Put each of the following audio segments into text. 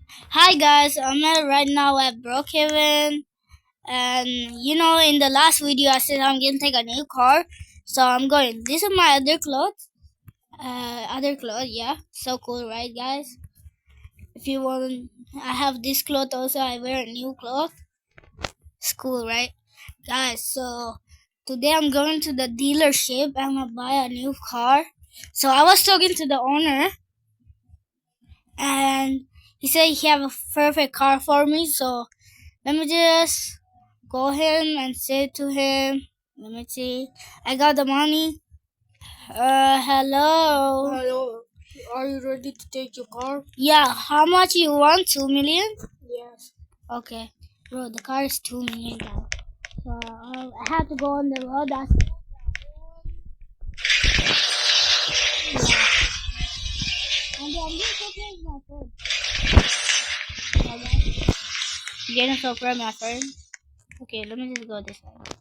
Hi guys, right now at Brookhaven, and in the last video I said I'm gonna take a new car, so I'm going. This is my other clothes. Yeah, so cool, right, guys? If you want, I have this cloth also. I wear a new cloth. It's cool, right, guys? So today I'm going to the dealership. I'm gonna buy a new car. So I was talking to the owner, and he said he have a perfect car for me. So let me just go him and say to him. Let me see. I got the money. Hello. Hello. Are you ready to take your car? Yeah. How much you want? 2 million. Yes. Okay, bro. The car is 2 million now. So I have to go on the road. That's yeah. And I'm getting surprised, my friend. Yeah, getting surprised, my friend. Okay, let me just go this side.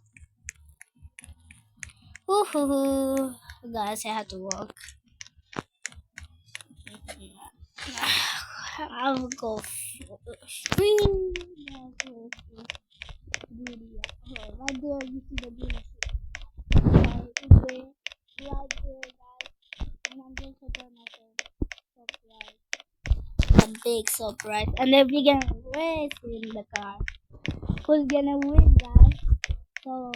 Woohoo! Guys, I have to walk. I'll go free. Right there, you see the dealership. Right there, guys. And I'm going to tell my friend. Surprise. A big surprise. And then we're gonna race in the car. Who's gonna win, guys? So,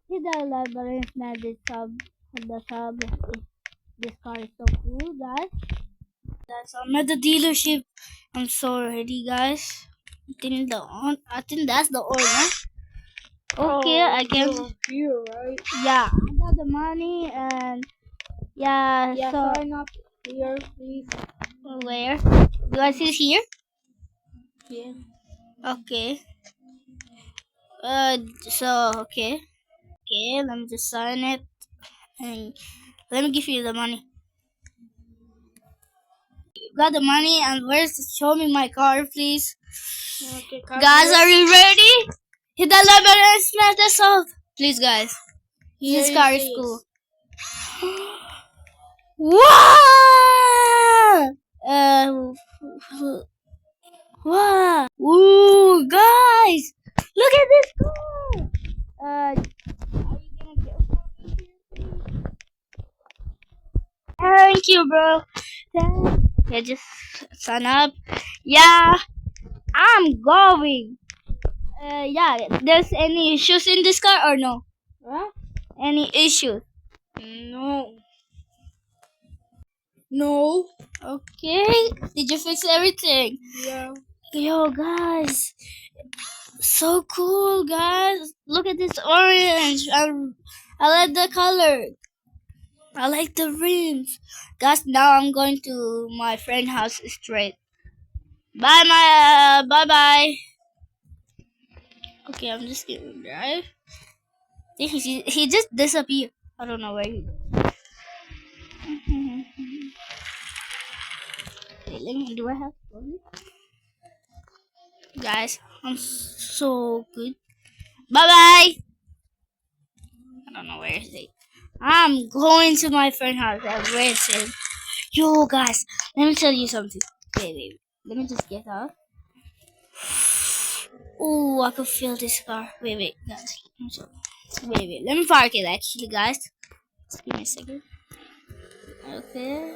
hit the like button if not this sub. This car is so cool, guys. Guys, I'm at the dealership. I'm so ready, guys. I think that's the order. Okay, I can. You're here, right? Yeah, I got the money and yeah. Yeah, So sign up here, please. where? Do I see it here? Yeah. Okay. So okay. Okay, let me just sign it and let me give you the money. You got the money and show me my car, please. Okay, Guys, are you ready? Hit the like button and smash the sub. Please, guys. This Here car it is is. cool. Wow! Wow! Ooh, guys! Look at this car! Are you gonna get one here? Thank you, bro. Yeah, just sign up. Yeah, I'm going. Yeah, there's any issues in this car or no? Huh? Any issues? No. No. Okay. Did you fix everything? Yeah. Yo, guys. So cool, guys. Look at this orange. I like the color. I like the rims. Guys, now I'm going to my friend's house straight. Bye bye. Okay, I'm just gonna drive. He just disappeared. I don't know where he Wait, do I have phone? Guys, I'm so good. Bye bye. I don't know where is it. I'm going to my friend's house. Where is it? Yo, guys, let me tell you something. Wait. Let me just get out. Oh, I could feel this car. Wait, guys. I'm sorry. Wait. Let me park it, actually, guys. Just give me a second. Okay.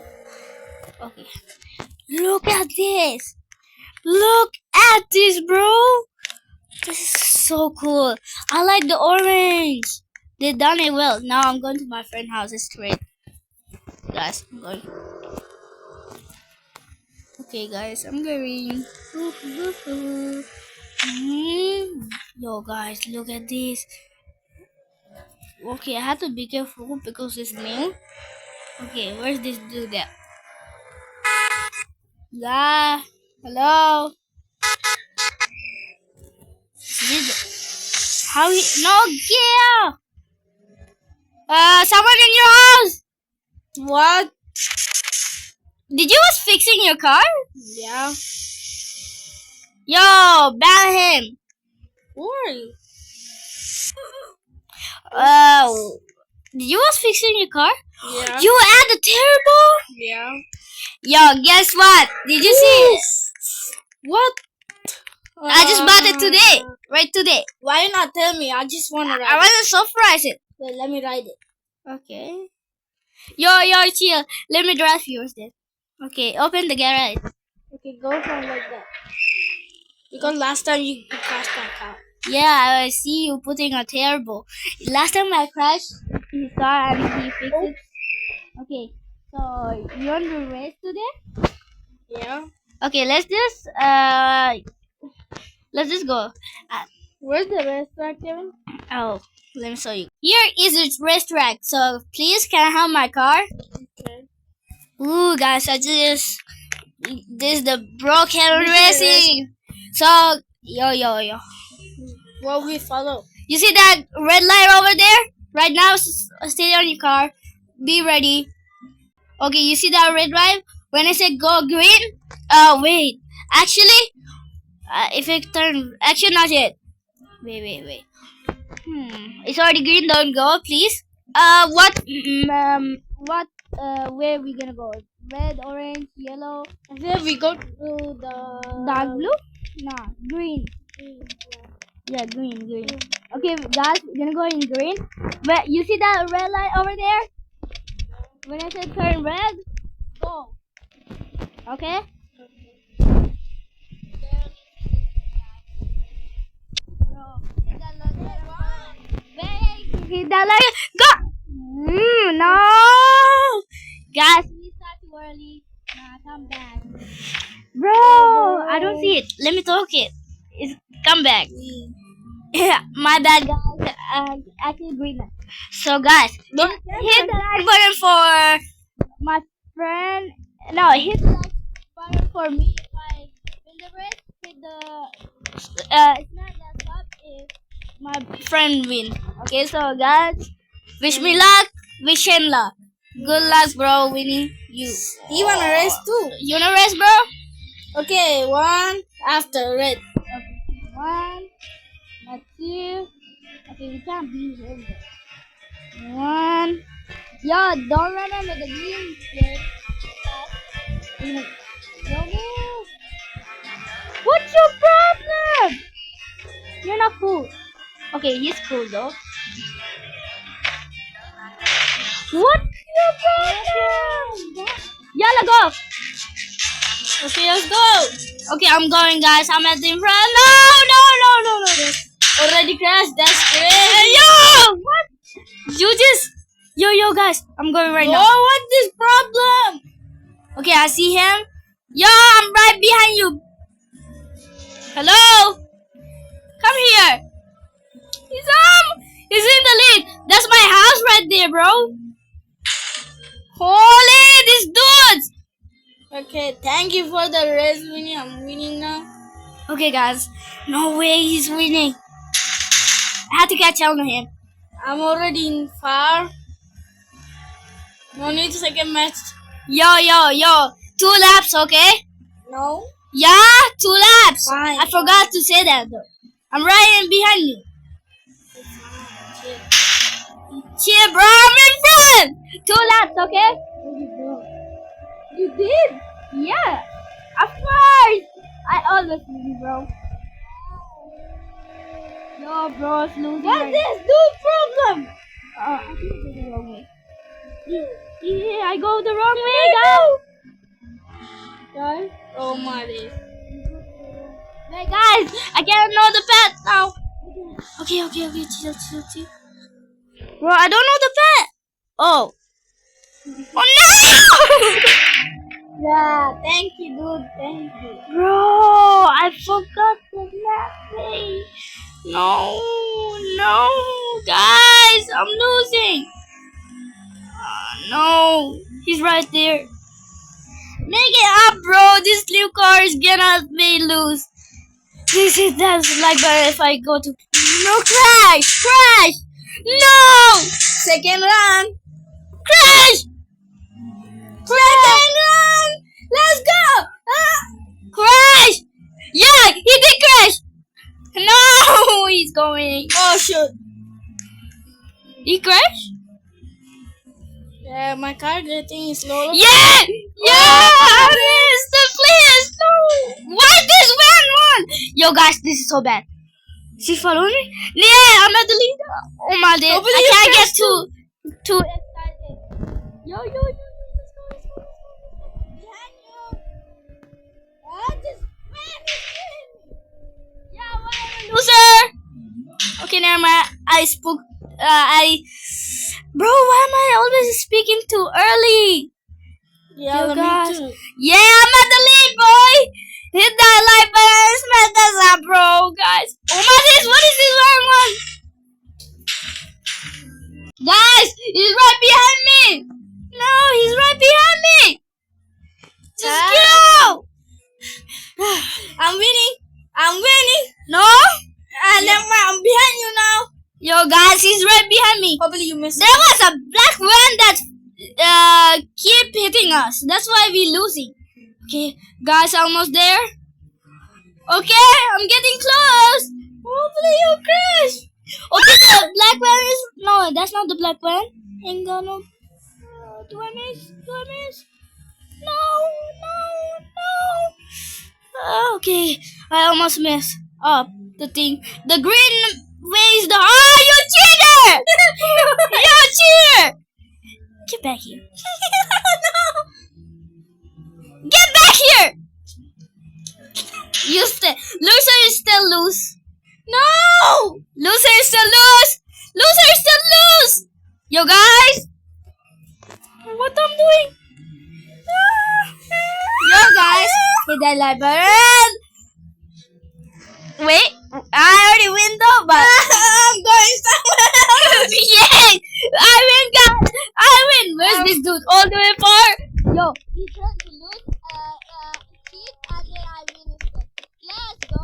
Look at this. Look at this, bro. This is so cool. I like the orange. They done it well. Now I'm going to my friend's house straight. Guys, I'm going. Okay, guys, I'm going. Yo, guys, look at this. Okay, I have to be careful because it's new. Okay, where's this dude at? Yeah, hello. How he? No, yeah. Someone in your house. What? Did you was fixing your car? Yeah. Yo, ban him. Why? Did you was fixing your car? Yeah. You add the turbo? Yeah. Yo, guess what? Did you see? What? I just bought it today. Right today. Why not tell me? I just wanna I ride want to surprise it. it. Wait, let me ride it. Okay. Yo, chill. Let me drive yours then. Okay, open the garage. Okay, go from like that. Because last time you crashed my car. Yeah, I see you putting a turbo. Last time I crashed his car and he fixed it. Okay, so you want to race today? Yeah. Okay, let's just go. Where's the restaurant, Kevin? Oh, let me show you. Here is the race track. So please, can I have my car? Okay. Ooh, guys, this is the Brookhaven This is the racing. So yo. What we follow? You see that red light over there? Right now, stay on your car. Be ready. Okay, you see that red light? When I say go green, wait. Actually, if it turn, actually not yet. Wait. It's already green. Don't go, please. Where we gonna go? Red, orange, yellow. I said we go to the Dark blue? Nah, green. Yeah, green. Okay, guys, we're gonna go in green. But you see that red light over there? When I said turn red, go. Okay? Hit that light. Go! No! Guys, we start too early. Nah, come back. Bro, I don't see it. Let me talk it. Come back. Yeah, my bad, guys. Actually, green light. So, guys, hit the like button for my friend. No, hit the like button for me. If I win the race, hit the. It's not that stop if my friend win. Okay, so guys, wish me luck. Wish him luck. Good luck, bro. Winning you. You wanna race too? You wanna race, bro? Okay, one after red. Okay, one, not two. Okay, we can't be here. One. Yo, don't run under the green shit. Don't move. What's your problem? You're not cool. Okay, he's cool though. What's your problem? Yalla, go. Okay, let's go. Okay, I'm going, guys. I'm at the front. No. Already crashed. That's great. Yo, what? You just. Yo, guys. I'm going right now. Oh, what's this problem? Okay, I see him. Yo, I'm right behind you. Hello? Come here. He's in the lead. That's my house right there, bro. Holy, these dudes. Okay, thank you for the race winning. I'm winning now. Okay, guys. No way he's winning. I had to catch on to him. I'm already in far. No need to second match. Yo. 2 laps, okay? No. Yeah, 2 laps. Fine. I forgot to say that though. I'm right in behind you. Cheer, bro. I'm in front. 2 laps, okay? You did? Yeah. Of course. I always win, bro. Yo, bro, it's losing. What's this dude problem? I think I go the wrong way. Yeah, I go the wrong way, guys. Guys? Oh my days. Hey, guys, I can't know the path now. Okay, chill. Bro, I don't know the path. Oh no! Yeah, thank you, dude. Thank you. Bro, I forgot the map. No, guys, I'm losing. No, he's right there. Make it up, bro. This new car is gonna me lose. That's like better if I go to no crash. No, Second run. crash. Second run. Let's go. Crash. Yeah, he did crash. No, he's going. Oh shoot. He crashed. Yeah, my car getting slower. Yeah, I missed the please. No. Why this way? Yo, guys, this is so bad. She's following me. Yeah, I'm at the leader. Oh my god, Nobody I can't get pressed too excited. Yo, let's go, let's go, let's go. Behind you. Yeah, whatever, loser. Okay, never mind. Bro, why am I always speaking too early? Yeah, Yo, let guys. me too. Yeah, I'm at the lead, boy. Hit that like button and smash that up, bro, guys. Oh my goodness, what is this wrong one? Guys, he's right behind me. No, he's right behind me. Just go. I'm winning. I'm winning. No? Never mind. I'm behind you now. Yo, guys, he's right behind me. Hopefully you missed There was a black one that keep hitting us. That's why we losing. Okay, guys, almost there. Okay, I'm getting close. Hopefully you crash. Okay, the black one is no, that's not the black one. Ain't gonna. Do I miss? Do I miss? No, no, no. Okay, I almost missed up the thing. The green way is the. Oh, you cheater! You cheater! Get back here. No. Get back here! You loser is still loose. No! Loser is still loose! Loser is still loose! Yo, guys! What I'm doing? Yo, guys! Hit that like button! Wait, I already win though, but I'm going somewhere else. yay! I win, guys! I win! Where's this dude? All the way far? Yo, he trying to lose, cheat, and then I win instead. Let's go!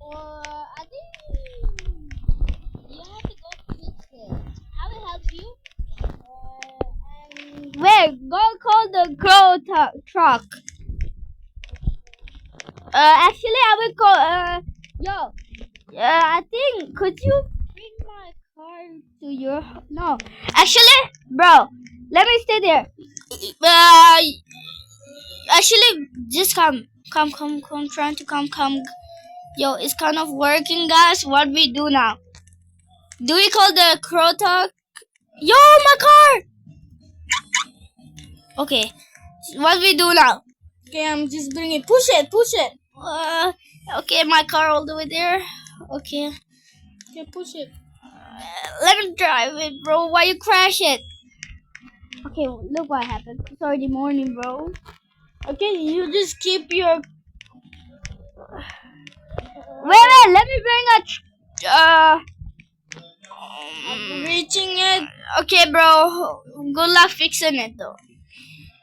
I think you have to go fix it. I will help you. Where? Go call the crow truck. Actually, I will call. Yo. I think could you bring my car to your? No. Actually, bro, let me stay there. Actually, just come. Trying to come. Yo, it's kind of working, guys. What we do now? Do we call the crow truck? Yo, my car. Okay, what we do now? Okay, I'm just bringing. Push it. Okay, my car all the way there. Okay, Okay, push it. let me drive it, bro. Why you crash it? Okay, look what happened. It's already morning, bro. Okay, you just keep your. Wait, let me bring Reaching it. Okay, bro. Good luck fixing it, though.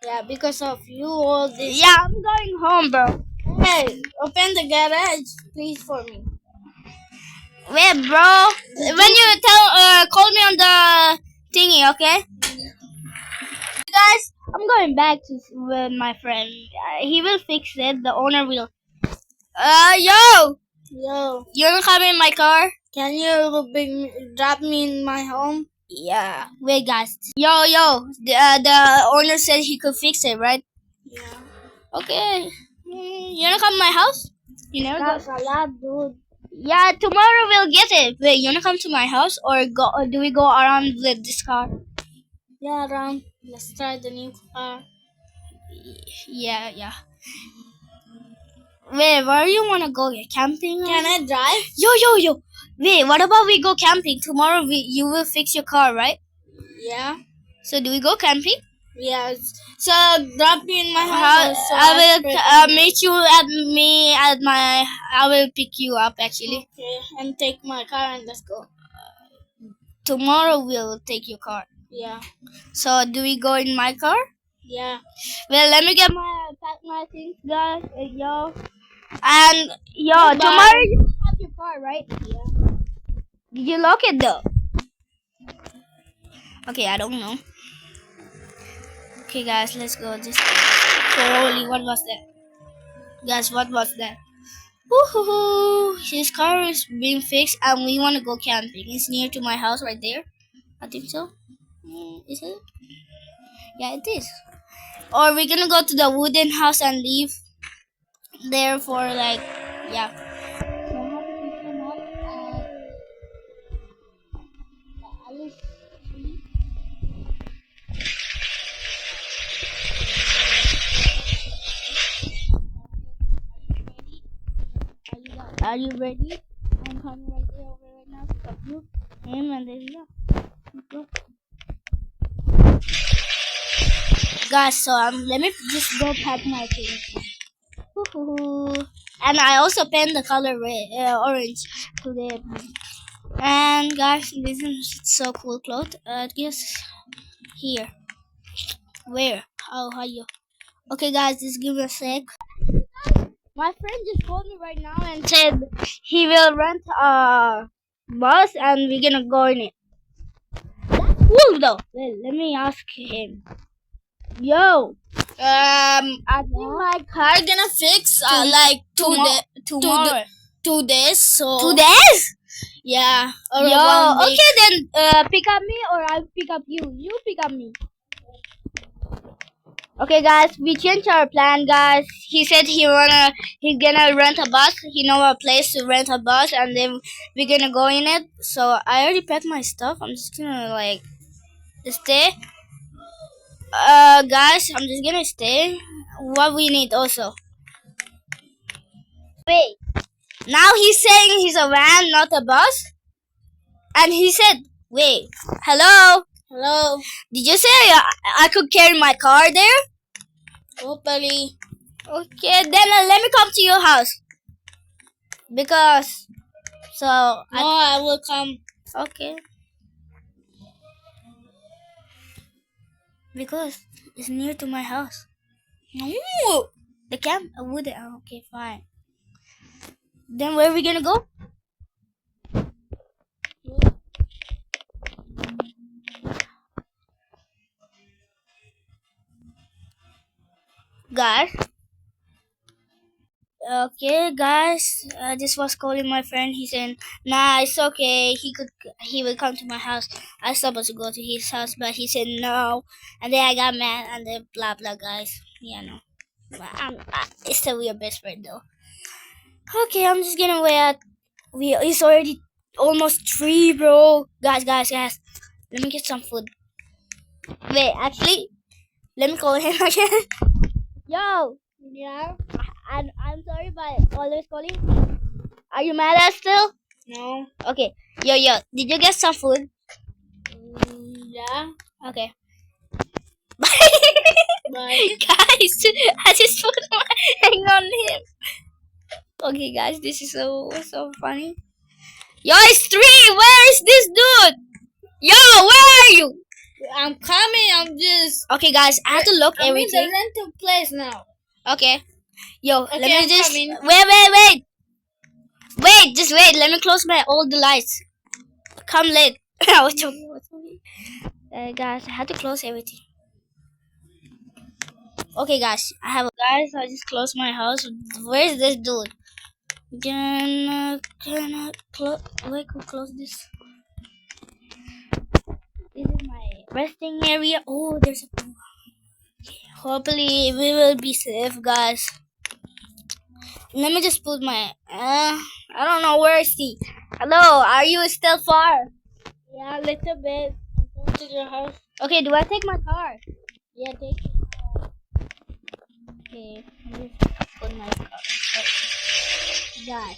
Yeah, because of you, all this. Yeah, I'm going home, bro. Hey, open the garage, please, for me. Wait, bro. When you call me on the thingy, okay? Guys, I'm going back to with my friend. He will fix it. The owner will. Yo, Yo, you wanna come in my car? can you drop me in my home? Yeah. Wait, guys. Yo. The owner said he could fix it, right? Yeah. Okay. You wanna come to my house? You never go. That's a lot, dude. Yeah, tomorrow we'll get it. Wait, you wanna come to my house or go? Or do we go around with this car? Yeah, Ram. Let's try the new car. Yeah. Wait, where you wanna go? Yeah, camping? Can I drive? Yo. Wait, what about we go camping tomorrow? You will fix your car, right? Yeah. So do we go camping? Yeah. So drop me in my How, house. So I will meet you at my. I will pick you up actually. Okay, and take my car and let's go. Tomorrow we'll take your car. Yeah. So do we go in my car? Yeah. Well, let me pack my things, guys. Yo. And yo, Goodbye. tomorrow you have your car, right? Yeah. Did you lock it though? Okay, I don't know. Okay, guys, let's go. Holy, what was that? Guys, what was that? Woohoo! His car is being fixed, and we want to go camping. It's near to my house right there. I think so. Is it? Yeah, it is. Or we're gonna go to the wooden house and leave there for like, yeah. Are you ready? I'm coming right there over right now. Pick up you, him, and then yeah. Go. Guys, so let me just go pack my things. Woohoo. And I also paint the color red, orange today. And guys, this is so cool cloth. Guess here. Where? How you? Okay, guys, just give me a sec. My friend just called me right now and said he will rent a bus and we're gonna go in it. That's cool though. Well, let me ask him. Yo. I think my car gonna fix like tomorrow. 2 days. So 2 days? yeah. Or Yo. 1 week. Okay then. Pick up me or I'll pick up you. You pick up me. Okay, guys, we changed our plan, guys. He said he's gonna rent a bus. He know a place to rent a bus, and then we're gonna go in it. So I already packed my stuff. I'm just gonna like stay. Guys, I'm just gonna stay. What we need also. Wait. Now he's saying he's a van, not a bus. And he said, wait, hello. Hello. Did you say I could carry my car there? Hopefully. Okay, then let me come to your house. Because, so... I will come. Okay. Because it's near to my house. No. The camp? Would it? Okay, fine. Then where are we gonna go? Guys. Okay, guys. This was calling my friend. He said, "Nah, it's okay. He will come to my house." I was supposed to go to his house, but he said no. And then I got mad, and then blah blah, guys. Yeah, no. But it's still your best friend though. Okay, I'm just gonna wait. It's already almost 3, bro. Guys. Let me get some food. Wait, actually, let me call him again. Yo. Yeah. I'm sorry, but always calling. Are you mad at still? No. Okay. Yo. Did you get some food? Yeah. Okay. Bye. Guys, I just put my hang on him. Okay, guys, this is so funny. Yo, it's 3. Where is this dude? Yo, where are you? I'm coming. I'm just. Okay, guys, I have to look I'm in everything. the rental place now. Okay. Yo, Okay, let me I'm just coming. wait. Wait, just wait. Let me close all the lights. Come late. What's okay? Guys, I had to close everything. Okay, guys, I just closed my house. Where is this dude? Can I close? Wait, could close this. This is my resting area. Oh, there's a pool. Hopefully, we will be safe, guys. Let me just put my. I don't know where is he. Hello, are you still far? Yeah, a little bit. I'm going to your house. Okay, do I take my car? Yeah, take it. Okay, let me just put my car. Guys,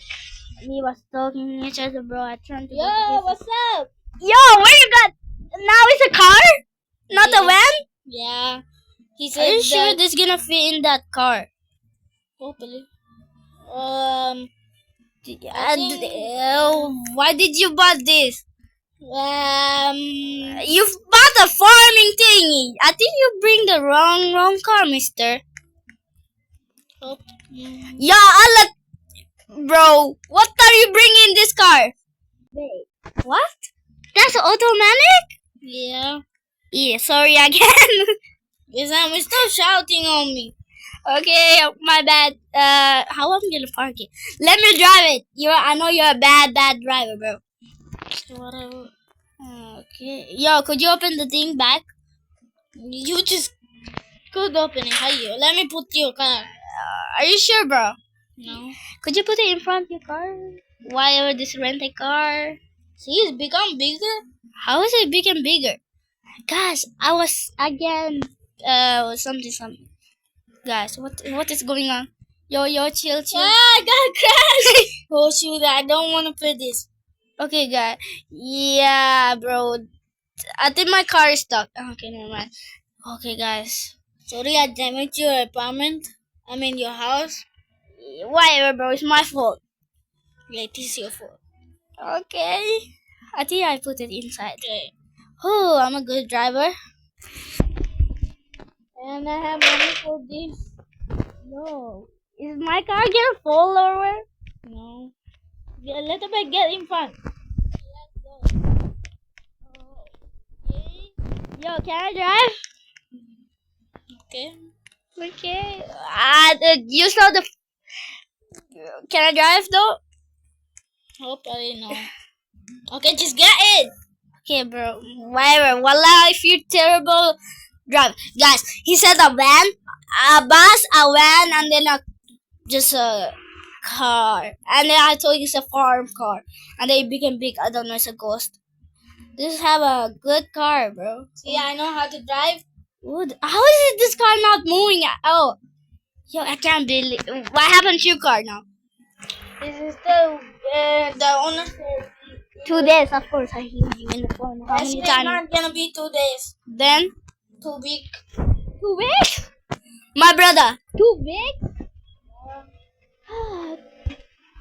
we was talking to each other, bro. I turned to. Yo, what's up? Yo, where you got? Now it's a car, not a van. Yeah. He Are said you sure that. this gonna fit in that car? Hopefully. Why did you buy this? Um. You bought a farming thingy. I think you bring the wrong car, mister. Yeah, bro, what are you bringing in this car? Wait, what? That's automatic? Yeah. Yeah, sorry again. Yes, I'm stop shouting on me. Okay, my bad. How am I gonna park it? Let me drive it. I know you're a bad driver, bro. Whatever. Okay. Yo, could you open the thing back? You just could open it. How you? Let me put your car. Are you sure, bro? No. Could you put it in front of your car? Why this rent a car? See, it's become bigger. How is it big and bigger? Guys, I was again something. Guys, what is going on? Yo, chill. Ah, I got crashed. Oh shoot! I don't want to play this. Okay, guys. Yeah, bro. I think my car is stuck. Okay, never mind. Okay, guys. Sorry, I damaged your apartment. I mean your house. Whatever, bro. It's my fault. Yeah, it is your fault. Okay. I think I put it inside. Okay. Oh, I'm a good driver. And I have money for this. No. Is my car gonna fall over? No. Yeah, let the bike get in front. Let's go. Okay. Yo, can I drive? Okay. Okay. You saw the. Can I drive though? Hope I didn't know. Okay, just get it. Okay, bro. Whatever. Wallah, if you're terrible, drive. Guys, he said a van, a bus, a van, and then just a car. And then I told you it's a farm car. And then it became big. I don't know, it's a ghost. Just have a good car, bro. See, I know how to drive. How is this car not moving? Oh, yo, I can't believe. What happened to your car now? This is the owner. 2 days, of course. I hear you in the phone. How many It's times? not gonna be 2 days. Then Too big. too big. My brother. Too big.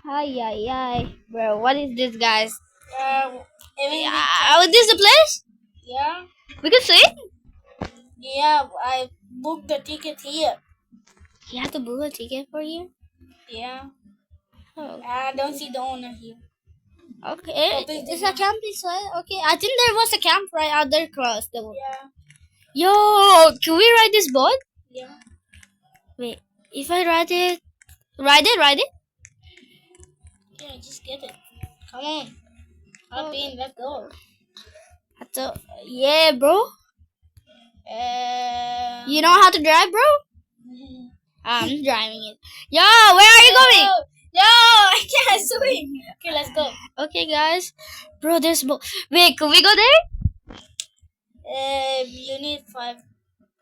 Ay. Bro, what is this, guys? Even This the place? yeah, We can see it? yeah. I booked the ticket here. You have to book a ticket for you? Yeah. Oh. I don't see the owner here. Okay. It's a camping site? Okay. I think there was a camp right out there across the road. Yeah. Yo, can we ride this boat? Yeah. Wait, if I ride it? Ride it? Yeah, just get it. Come on. Hop in. Let's go. Yeah, bro. Uh, You know how to drive, bro? I'm driving it. Yo, where are you going? Yo, I can't swim. Okay, let's go. Okay, guys. Bro, there's boat. Wait, can we go there? You need 5.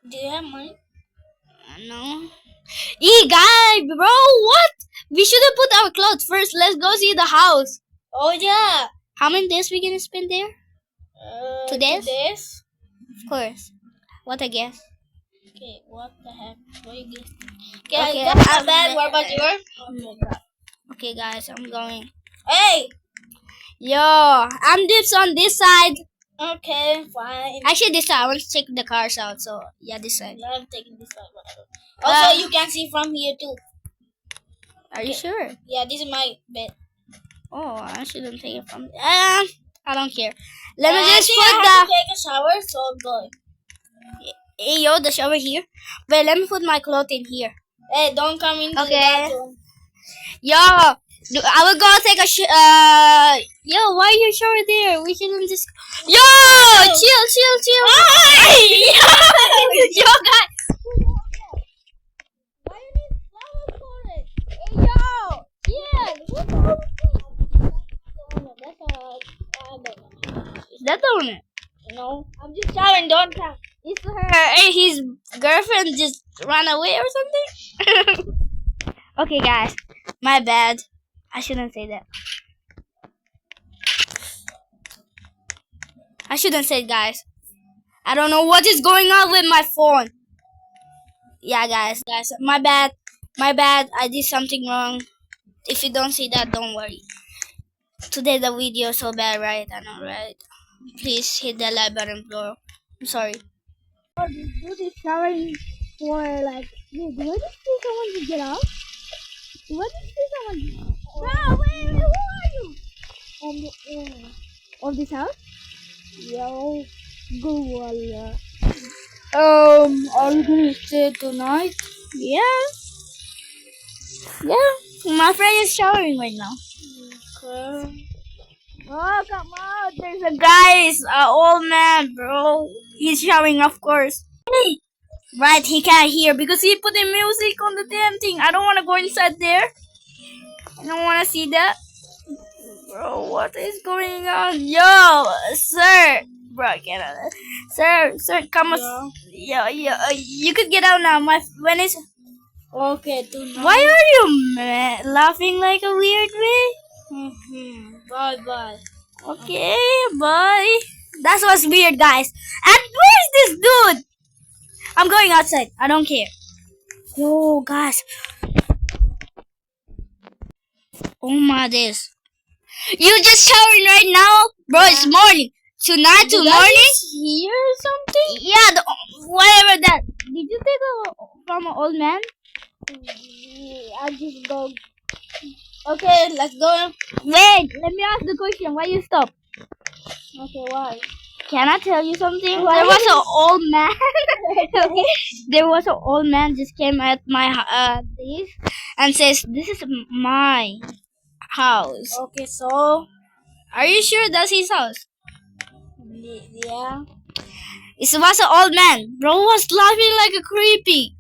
Do you have money? No. Guy, bro, what? We should have put our clothes first. Let's go see the house. Oh yeah. How many days we gonna spend there? 2 days? 2 days. Of course. What a guess. Okay, what the heck? What you guessing? Okay, Okay, that's not I'm bad. What about there. yours? Okay, guys, I'm going. Hey. Yo, I'm dips on this side. Okay, fine. Actually, this side. I want to check the cars out. So, yeah, this side. Yeah, I'm taking this one. Whatever. Also, you can see from here too. Are you sure? Yeah, this is my bed. Oh, I shouldn't take it from. I don't care. Let me I just think put I have to take a shower, so go. Hey, yo, the shower here. Wait, let me put my clothes in here. Hey, don't come into the Okay. bathroom. Yo, I will go take a Yo, why are you shower there? We shouldn't just. Yo, chill. Yo, guys. Why you need flowers for it? Hey, yo, chill. That's the one. No, I'm just showering. Don't come. It's her. Hey, his girlfriend just ran away or something. Okay, guys, my bad. I shouldn't say that. I shouldn't say it, guys. I don't know what is going on with my phone. Yeah, guys, my bad. I did something wrong. If you don't see that, don't worry. Today the video is so bad, right? I know, right? Please hit the like button, bro. I'm sorry. Do this showering for like. Wait, do I just see someone to get out? Do I just see someone? Bro, wait, who are you? On the owner of this house? Yo, go Walla. Are you gonna stay tonight? Yeah. Yeah. My friend is showering right now. Okay. Oh, come on. There's a guy, old man, bro. He's showering, of course. Hey. Right, he can't hear because he put the music on the damn thing. I don't want to go inside there. I don't want to see that. Bro, what is going on? Yo, sir. Bro, get out of there. Sir, come on. Yeah, you could get out now. When is... Okay, Why are you laughing like a weird way? Bye. Okay, bye. That was weird, guys. And where's this dude? I'm going outside. I don't care. Yo, guys. Oh my days. You just showering right now? Bro, it's morning. Tonight to morning? Here or something? Yeah, whatever that. Did you take a from an old man? I just go. Okay, let's go. Wait, let me ask the question. Why you stop? Okay, why? Can I tell you something? Why? There was an old man. Okay. There was an old man just came at my this and says, "This is my house." Okay, so Are you sure that's his house? yeah. It was an old man. Bro was laughing like a creepy.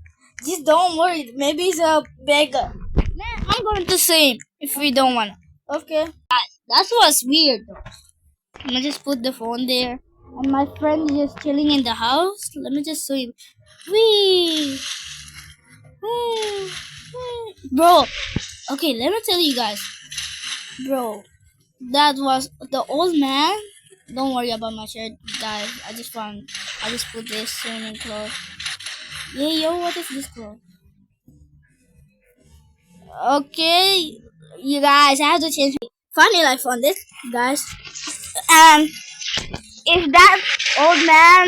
Just don't worry. Maybe he's a beggar. Man, I'm going to see him if we don't want to. Okay. That was weird though. Let me just put the phone there. And my friend is just chilling in the house. Let me just show you. Wee! Bro, okay, let me tell you guys. Bro, that was the old man. Don't worry about my shirt, guys. I just put this swimming clothes. Yeah, yo, what is this clothes? Okay, you guys, I have to change funny life on this, guys. And if that old man,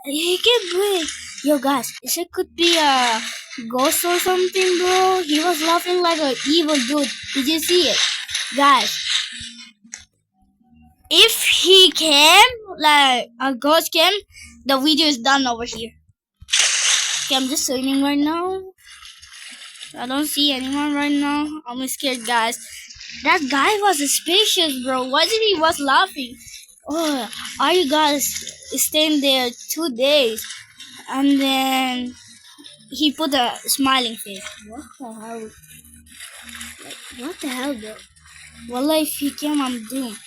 he can breathe. Yo, guys, it could be a ghost or something, bro. He was laughing like an evil dude. Did you see it, guys? If he came, like a ghost came, the video is done over here. Okay, I'm just swimming right now. I don't see anyone right now. I'm scared, guys. That guy was suspicious, bro. Why did he was laughing? Oh, are you guys staying there 2 days? And then he put a smiling face. What the hell? Like, what the hell, bro? Wallah, if he came, I'm doomed.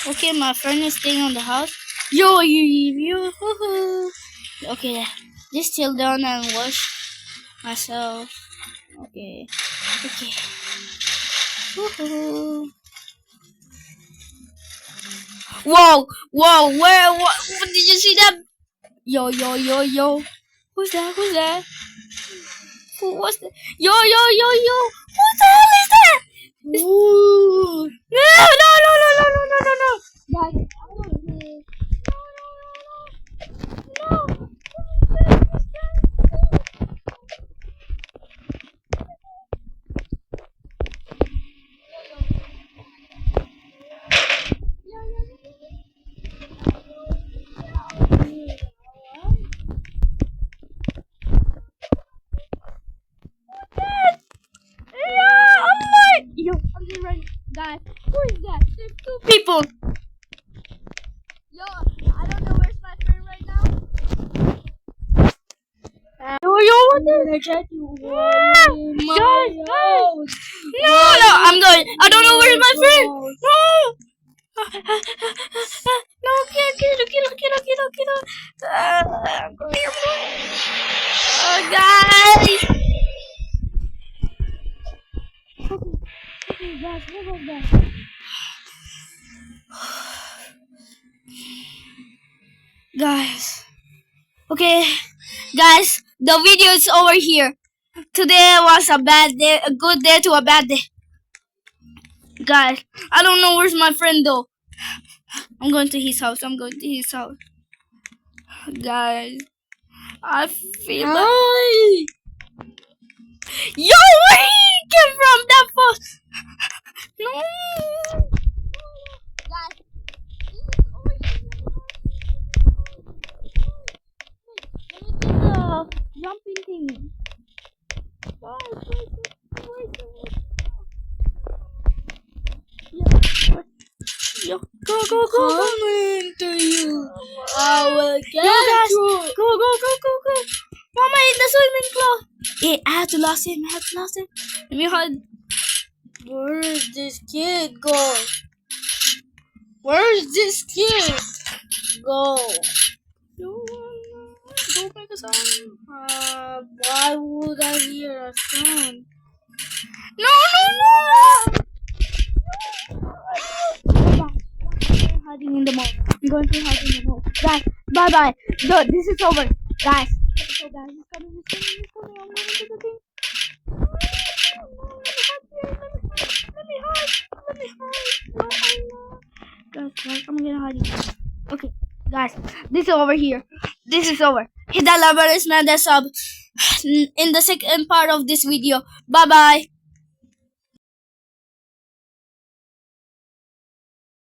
Okay, my friend is staying on the house. Yo, you. Okay, just chill down and wash myself. Okay. Whoa, where, what, did you see that? Yo. Who's that? Who was that? Yo. Who the hell is that? Ooh. No. Guys, I'm going to. No. Yo, I'm just running. Guys, who is that? There's 2 people. Yo, I don't know where's my friend right now. Yo, what is Guys. No, I'm going. I don't know where's my friend. No. No, kill. I'm going. Oh, guys. Okay, guys, what was that? Guys. Okay, guys, the video is over here. Today was a bad day, a good day to a bad day. Guys, I don't know where's my friend though. I'm going to his house. Guys, I feel like... Yo, where he came from? That post. No. Guys, jumping thing. Yo, go. Coming to you. I will get Yo, guys, you. go. Mama in the swimming pool. Hey, I have to lose him. Let me hide. Where did this kid go? Where's this kid go? Don't make a sound. Why would I hear a sound? No. Hiding in the mall. I'm going to hide in the mall. Guys, bye. No, this is over. Guys. So guys, he's coming. I'm going to the thing. Let me hide. No, guys, I'm gonna hide here. Okay, guys, this is over here. This is over. Hit that like button, smash that sub in the second part of this video. Bye.